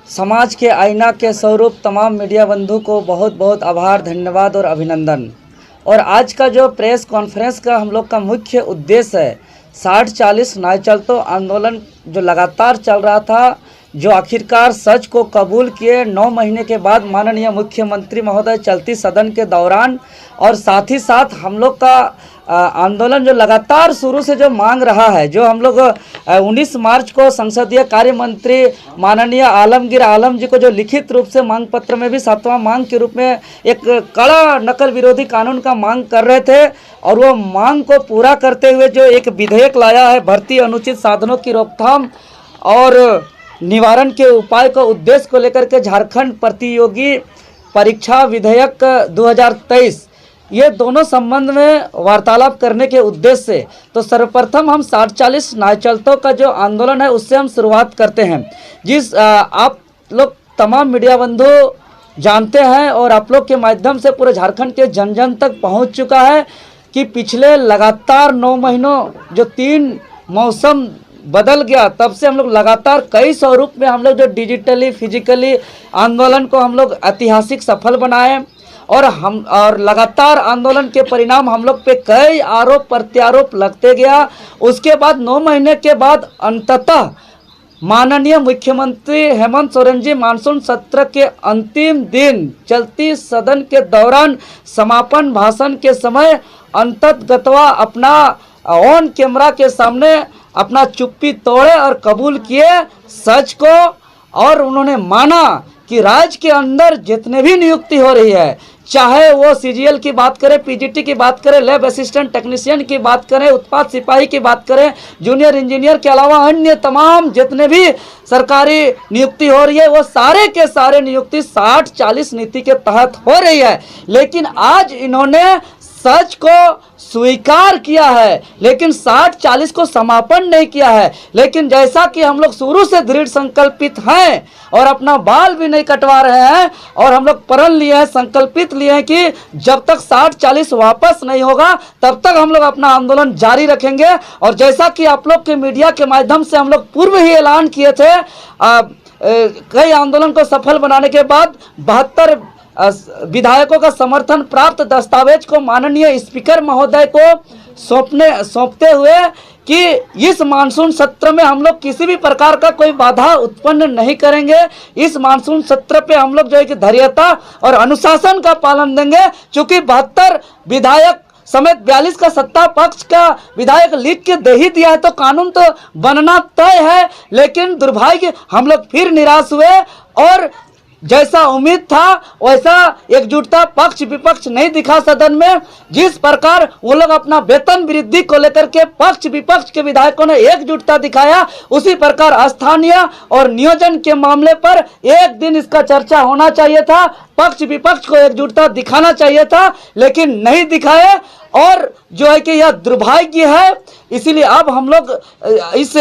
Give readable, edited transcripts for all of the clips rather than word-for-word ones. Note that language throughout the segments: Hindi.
समाज के आईना के स्वरूप तमाम मीडिया बंधु को बहुत बहुत आभार, धन्यवाद और अभिनंदन। और आज का जो प्रेस कॉन्फ्रेंस का हम लोग का मुख्य उद्देश्य है 60-40 न्याय चलतो आंदोलन जो लगातार चल रहा था, जो आखिरकार सच को कबूल किए 9 महीने के बाद माननीय मुख्यमंत्री महोदय चलती सदन के दौरान। और साथ ही साथ हम लोग का आंदोलन जो लगातार शुरू से जो मांग रहा है, जो हम लोग 19 मार्च को संसदीय कार्य मंत्री माननीय आलमगीर आलम जी को जो लिखित रूप से मांग पत्र में भी 7वां मांग के रूप में एक कड़ा नकल विरोधी कानून का मांग कर रहे थे, और वो मांग को पूरा करते हुए जो एक विधेयक लाया है भर्ती अनुचित साधनों की रोकथाम और निवारण के उपाय को उद्देश्य को लेकर के झारखंड प्रतियोगी परीक्षा विधेयक 2023, ये दोनों संबंध में वार्तालाप करने के उद्देश्य से तो सर्वप्रथम हम 60-40 न्याय चलतों का जो आंदोलन है उससे हम शुरुआत करते हैं। जिस आप लोग तमाम मीडिया बंधु जानते हैं और आप लोग के माध्यम से पूरे झारखंड के जन जन तक पहुंच चुका है कि पिछले लगातार 9 महीनों जो 3 मौसम बदल गया, तब से हम लोग लगातार कई स्वरूप में हम लोग जो डिजिटली फिजिकली आंदोलन को हम लोग ऐतिहासिक सफल बनाए, और लगातार आंदोलन के परिणाम हम लोग पे कई आरोप प्रत्यारोप लगते गया। उसके बाद 9 महीने के बाद अंततः माननीय मुख्यमंत्री हेमंत सोरेन जी मानसून सत्र के अंतिम दिन चलती सदन के दौरान समापन भाषण के समय अंततगतवा अपना ऑन कैमरा के सामने अपना चुप्पी तोड़े और कबूल किए सच को, और उन्होंने माना कि राज्य के अंदर जितने भी नियुक्ति हो रही है, चाहे वो सीजीएल की बात करें, पीजीटी की बात करें, लैब असिस्टेंट टेक्नीशियन की बात करें, उत्पाद सिपाही की बात करें, जूनियर इंजीनियर के अलावा अन्य तमाम जितने भी सरकारी नियुक्ति हो रही है, वो सारे के सारे नियुक्ति 60-40 नीति के तहत हो रही है। लेकिन आज इन्होंने सच को स्वीकार किया है, लेकिन 60-40 को समापन नहीं किया है। लेकिन जैसा कि हम लोग शुरू से दृढ़ संकल्पित हैं और अपना बाल भी नहीं कटवा रहे हैं, और हम लोग प्रण लिए हैं, संकल्पित लिए हैं कि जब तक 60-40 वापस नहीं होगा तब तक हम लोग अपना आंदोलन जारी रखेंगे। और जैसा कि आप लोग के मीडिया के माध्यम से हम लोग पूर्व ही ऐलान किए थे, कई आंदोलन को सफल बनाने के बाद 72 विधायकों का समर्थन प्राप्त दस्तावेज को माननीय स्पीकर महोदय को सौंपते हुए कि इस मानसून सत्र में हम लोग किसी भी प्रकार का कोई बाधा उत्पन्न नहीं करेंगे। इस मानसून सत्र पे हम लोग जो है कि धैर्यता और अनुशासन का पालन देंगे। चूंकि 72 विधायक समेत 42 का सत्ता पक्ष का विधायक लिख के दे ही दिया है, तो कानून तो बनना तय है। लेकिन दुर्भाग्य हम लोग फिर निराश हुए, और जैसा उम्मीद था वैसा एकजुटता पक्ष विपक्ष नहीं दिखा सदन में। जिस प्रकार वो लोग अपना वेतन वृद्धि को लेकर के पक्ष विपक्ष के विधायकों ने एकजुटता दिखाया, उसी प्रकार स्थानीय और नियोजन के मामले पर एक दिन इसका चर्चा होना चाहिए था, पक्ष विपक्ष को एकजुटता दिखाना चाहिए था, लेकिन नहीं दिखाए। और जो है कि यह दुर्भाग्य है। इसीलिए अब हम लोग इस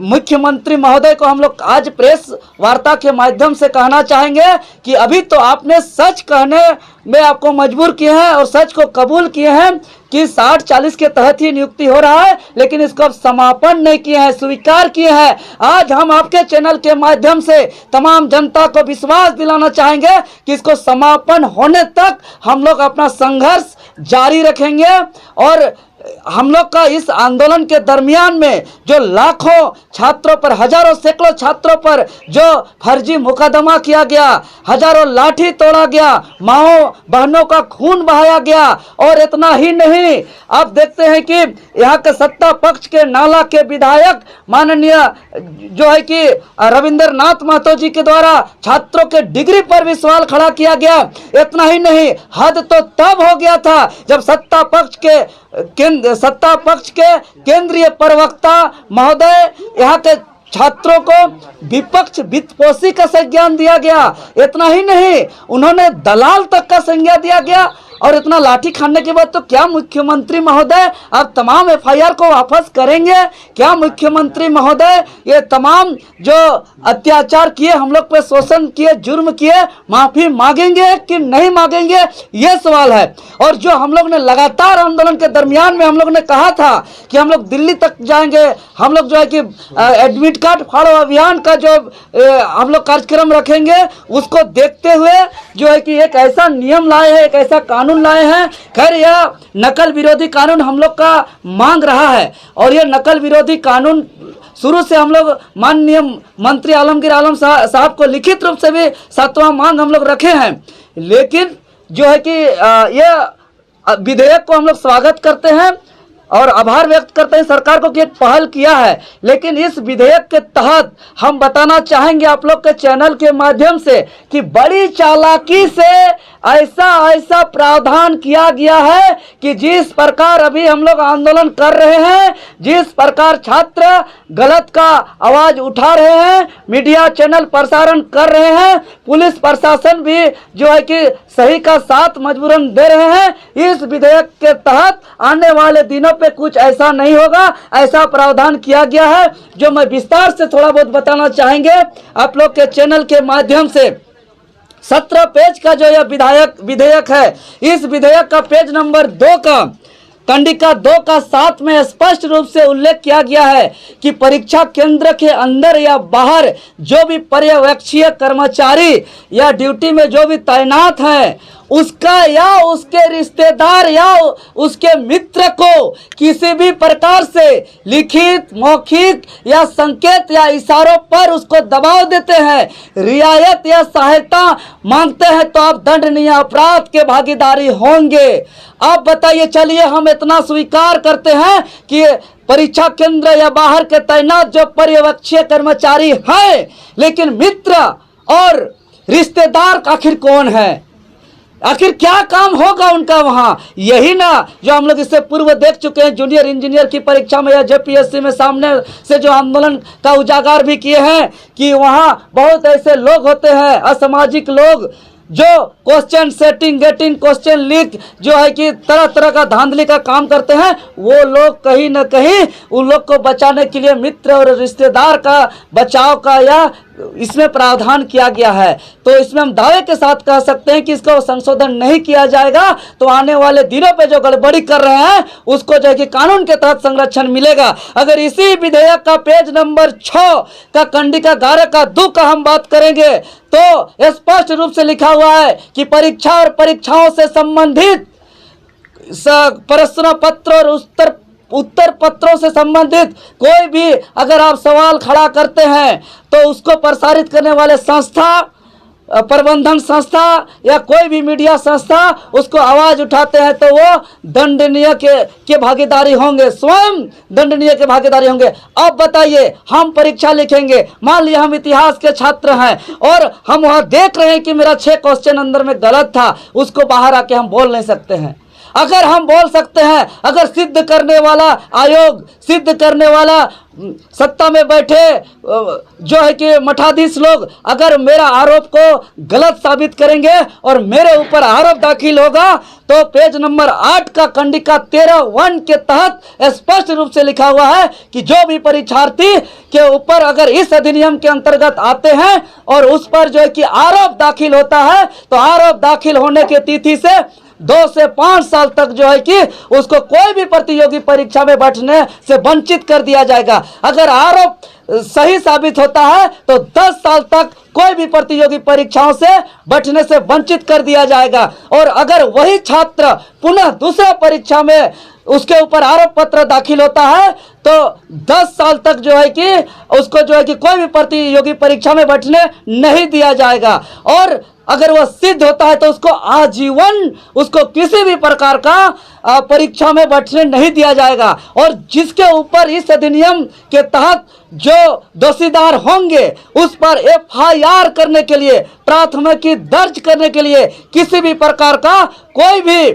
मुख्यमंत्री महोदय को हम लोग आज प्रेस वार्ता के माध्यम से कहना चाहेंगे कि अभी तो आपने सच कहने में आपको मजबूर किए हैं और सच को कबूल किए हैं कि 60-40 के तहत ही नियुक्ति हो रहा है, लेकिन इसको अब समापन नहीं किए हैं, स्वीकार किए हैं। आज हम आपके चैनल के माध्यम से तमाम जनता को विश्वास दिलाना चाहेंगे कि इसको समापन होने तक हम लोग अपना संघर्ष जारी रखेंगे। और हम लोग का इस आंदोलन के दरमियान में जो लाखों छात्रों पर, हजारों सैकड़ों छात्रों पर जो फर्जी मुकदमा किया गया, हजारों लाठी तोड़ा गया, माओ बहनों का खून बहाया गया, और इतना ही नहीं, आप देखते हैं कि यहाँ के सत्ता पक्ष के नाला के विधायक माननीय जो है कि रविंद्रनाथ महतो जी के द्वारा छात्रों के डिग्री पर भी सवाल खड़ा किया गया। इतना ही नहीं, हद तो तब हो गया था जब सत्ता पक्ष के केंद्रीय प्रवक्ता महोदय यहाँ के छात्रों को विपक्ष वित्तपोषी का संज्ञान दिया गया। इतना ही नहीं, उन्होंने दलाल तक का संज्ञा दिया गया। और इतना लाठी खाने के बाद तो क्या मुख्यमंत्री महोदय आप तमाम एफआईआर को वापस करेंगे? क्या मुख्यमंत्री महोदय ये तमाम जो अत्याचार किए, हम लोग पे शोषण किए, जुर्म किए, माफी मांगेंगे कि नहीं मांगेंगे, ये सवाल है। और जो हम लोग ने लगातार आंदोलन के दरमियान में हम लोग ने कहा था कि हम लोग दिल्ली तक जाएंगे, हम लोग जो है कि एडमिट कार्ड फाड़ो अभियान का जो हम लोग कार्यक्रम रखेंगे, उसको देखते हुए जो है कि एक ऐसा नियम लाए हैं, एक ऐसा कानून लाए हैं। खैर यह नकल विरोधी कानून हम लोग का मांग रहा है और ये नकल विरोधी कानून शुरू से हम लोग माननीय मंत्री आलमगीर आलम साहब को लिखित रूप से भी 7वां मांग हम लोग रखे हैं। लेकिन जो है कि ये विधेयक को हम लोग स्वागत करते हैं और आभार व्यक्त करते हैं सरकार को कि एक पहल किया है। लेकिन इस विधेयक के तहत हम बताना चाहेंगे आप लोग के चैनल के माध्यम से कि बड़ी चालाकी से ऐसा प्रावधान किया गया है कि जिस प्रकार अभी हम लोग आंदोलन कर रहे हैं, जिस प्रकार छात्र गलत का आवाज उठा रहे हैं, मीडिया चैनल प्रसारण कर रहे हैं, पुलिस प्रशासन भी जो है कि सही का साथ मजबूरन दे रहे हैं, इस विधेयक के तहत आने वाले दिनों पे कुछ ऐसा नहीं होगा। ऐसा प्रावधान किया गया है जो मैं विस्तार से थोड़ा बहुत बताना चाहेंगे आप लोग के चैनल के माध्यम से। 17 पेज का जो यह विधेयक है, इस विधेयक का पेज नंबर 2 का कंडिका 2 का 7 में स्पष्ट रूप से उल्लेख किया गया है कि परीक्षा केंद्र के अंदर या बाहर जो भी पर्यवेक्षीय कर्मचारी या ड्यूटी में जो भी तैनात हैं, उसका या उसके रिश्तेदार या उसके मित्र को किसी भी प्रकार से लिखित, मौखिक या संकेत या इशारों पर उसको दबाव देते हैं, रियायत या सहायता मांगते हैं, तो आप दंडनीय अपराध के भागीदारी होंगे। अब बताइए, चलिए हम इतना स्वीकार करते हैं कि परीक्षा केंद्र या बाहर के तैनात जो पर्यवेक्षीय कर्मचारी हैं, लेकिन मित्र और रिश्तेदार आखिर कौन है? आखिर क्या काम होगा उनका वहां? यही ना जो हम लोग इससे पूर्व देख चुके हैं, जूनियर इंजीनियर की परीक्षा में या जेपीएससी में सामने से जो आंदोलन का उजागर भी किए हैं कि वहां बहुत ऐसे लोग होते हैं, असामाजिक लोग, जो question setting, getting question leak जो है कि तरह तरह का धांधली का काम करते हैं। वो लोग कहीं ना कहीं उन लोग को बचाने के लिए मित्र और रिश्तेदार का बचाव का या इसमें प्रावधान किया गया है। तो इसमें हम दावे के साथ कह सकते हैं कि इसको संशोधन नहीं किया जाएगा तो आने वाले दिनों पे जो गड़बड़ी कर रहे हैं उसको जो है कि कानून के तहत संरक्षण मिलेगा। अगर इसी विधेयक का पेज नंबर 6 का कंडिका 11 का 2 का हम बात करेंगे तो स्पष्ट रूप से लिखा हुआ है कि परीक्षा और परीक्षाओं से संबंधित प्रश्न पत्र और उत्तर पत्रों से संबंधित कोई भी अगर आप सवाल खड़ा करते हैं तो उसको प्रसारित करने वाले संस्था, प्रबंधन संस्था या कोई भी मीडिया संस्था उसको आवाज उठाते हैं तो वो दंडनीय के भागीदारी होंगे, स्वयं दंडनीय के भागीदारी होंगे। अब बताइए, हम परीक्षा लिखेंगे, मान लिया हम इतिहास के छात्र हैं और हम वहां देख रहे हैं कि मेरा 6 क्वेश्चन अंदर में गलत था, उसको बाहर आके हम बोल नहीं सकते हैं। अगर हम बोल सकते हैं, अगर सिद्ध करने वाला आयोग, सिद्ध करने वाला सत्ता में बैठे जो है कि मठाधीश लोग अगर मेरा आरोप को गलत साबित करेंगे और मेरे ऊपर आरोप दाखिल होगा तो पेज नंबर 8 का कंडिका 13(1) के तहत स्पष्ट रूप से लिखा हुआ है कि जो भी परीक्षार्थी के ऊपर अगर इस अधिनियम के अंतर्गत आते हैं और उस पर जो है कि आरोप दाखिल होता है तो आरोप दाखिल होने की तिथि से 2 से 5 साल तक जो है कि उसको कोई भी प्रतियोगी परीक्षा में बैठने से वंचित कर दिया जाएगा। अगर आरोप सही साबित होता है तो 10 साल तक कोई भी प्रतियोगी परीक्षाओं से बैठने से वंचित कर दिया जाएगा। और अगर वही छात्र पुनः दूसरा परीक्षा में उसके ऊपर आरोप पत्र दाखिल होता है तो 10 साल तक जो है कि उसको जो है कि कोई भी प्रतियोगी परीक्षा में बैठने नहीं दिया जाएगा। और अगर वह सिद्ध होता है तो उसको आजीवन उसको किसी भी प्रकार का परीक्षा में बैठने नहीं दिया जाएगा। और जिसके ऊपर इस अधिनियम के तहत जो दोषीदार होंगे उस पर एफआईआर करने के लिए, प्राथमिकी दर्ज करने के लिए किसी भी प्रकार का कोई भी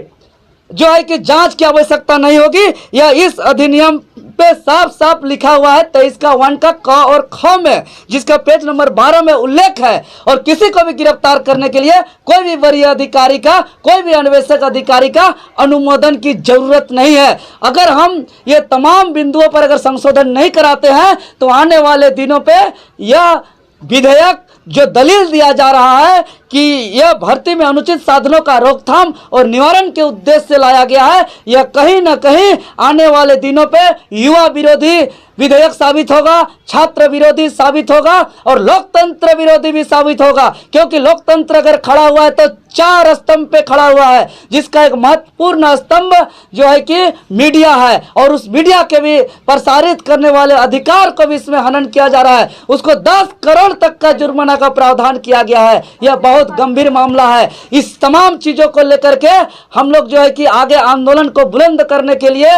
जो है कि जांच की आवश्यकता नहीं होगी। यह इस अधिनियम पे साफ साफ लिखा हुआ है 23 का 1 का क और ख में, जिसका पेज नंबर 12 में उल्लेख है। और किसी को भी गिरफ्तार करने के लिए कोई भी वरीय अधिकारी का, कोई भी अन्वेषक अधिकारी का अनुमोदन की जरूरत नहीं है। अगर हम ये तमाम बिंदुओं पर अगर संशोधन नहीं कराते हैं तो आने वाले दिनों पे यह विधेयक जो दलील दिया जा रहा है कि यह भर्ती में अनुचित साधनों का रोकथाम और निवारण के उद्देश्य से लाया गया है, यह कहीं ना कहीं आने वाले दिनों पे युवा विरोधी विधेयक साबित होगा, छात्र विरोधी साबित होगा और लोकतंत्र विरोधी भी साबित होगा। क्योंकि लोकतंत्र अगर खड़ा हुआ है तो 4 स्तंभ पे खड़ा हुआ है, जिसका एक महत्वपूर्ण स्तंभ जो है कि मीडिया है, और उस मीडिया के भी प्रसारित करने वाले अधिकार को भी इसमें हनन किया जा रहा है। उसको 10 करोड़ तक का जुर्माना का प्रावधान किया गया है। यह बहुत गंभीर मामला है। इस तमाम चीजों को लेकर के हम लोग जो है कि आगे आंदोलन को बुलंद करने के लिए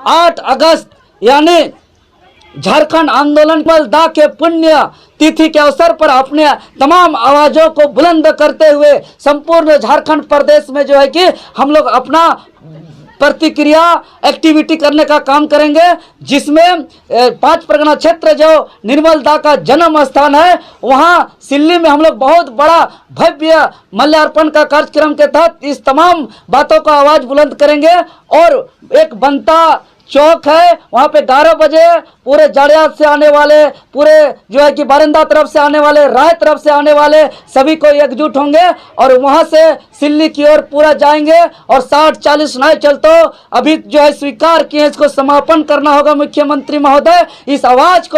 8 अगस्त यानी झारखंड आंदोलन दा के पुण्य तिथि के अवसर पर अपने तमाम आवाजों को बुलंद करते हुए संपूर्ण झारखंड प्रदेश में जो है कि हम लोग अपना प्रतिक्रिया एक्टिविटी करने का काम करेंगे, जिसमें 5 परगना क्षेत्र जो निर्मल दा का जन्म स्थान है, वहां सिल्ली में हम लोग बहुत बड़ा भव्य माल्यार्पण का कार्यक्रम के तहत इस तमाम बातों का आवाज बुलंद करेंगे। और एक बनता चौक है, वहां पे 11 बजे पूरे जाड़ियात से आने वाले, पूरे जो है कि बारिंदा तरफ से आने वाले, राय तरफ से आने वाले सभी को एकजुट होंगे और वहां से सिल्ली की ओर पूरा जाएंगे। और 60-40 नाय चलतो अभी जो है स्वीकार किए, इसको समापन करना होगा मुख्यमंत्री महोदय। इस आवाज को